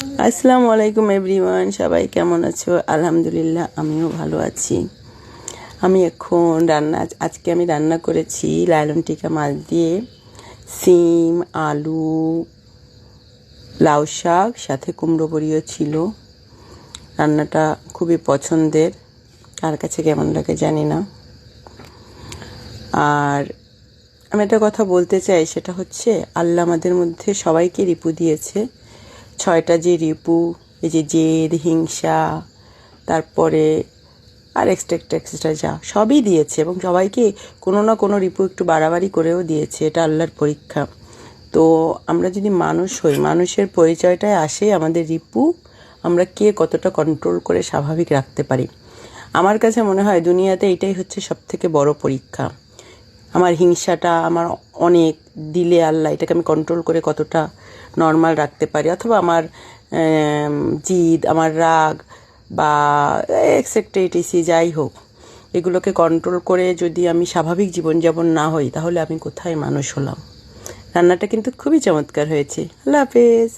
আসসালামু আলাইকুম এভরিওয়ান, সবাই কেমন আছো? আলহামদুলিল্লাহ, আমিও ভালো আছি। আমি এখন আজকে আমি রান্না করেছি লালন টিকা মাছ দিয়ে সিম, আলু, লাউ শাক, সাথে কুমড়ো বড়িও ছিল। রান্নাটা খুবই পছন্দের, কার কাছে কেমন লাগে জানি না। আর আমি একটা কথা বলতে চাই, সেটা হচ্ছে আল্লাহ আমাদের মধ্যে সবাইকে রিপু দিয়েছে। 6টা যে রিপু, এই যে জেদ, হিংসা, তারপরে আর এক্সট্রা যা সবই দিয়েছে, এবং সবাইকে কোনো না কোনো রিপু একটু বাড়াবাড়ি করেও দিয়েছে। এটা আল্লাহর পরীক্ষা। তো আমরা যদি মানুষ হই, মানুষের পরিচয়টায় আসে আমাদের রিপু, আমরা কে কতটা কন্ট্রোল করে স্বাভাবিক রাখতে পারি। আমার কাছে মনে হয় দুনিয়াতে এটাই হচ্ছে সবথেকে বড় পরীক্ষা। আমার হিংসাটা আমার অনেক দিলে আল্লাহ এটাকে আমি কন্ট্রোল করে কতটা নর্মাল রাখতে পারি, অথবা আমার জিদ, আমার রাগ বা এক্সেপ্টেটিসি যাই হোক, এগুলোকে কন্ট্রোল করে যদি আমি স্বাভাবিক জীবনযাপন না হই, তাহলে আমি কোথায় মানুষ হলাম। রান্নাটা কিন্তু খুবই চমৎকার হয়েছে। আল্লাহ হাফেজ।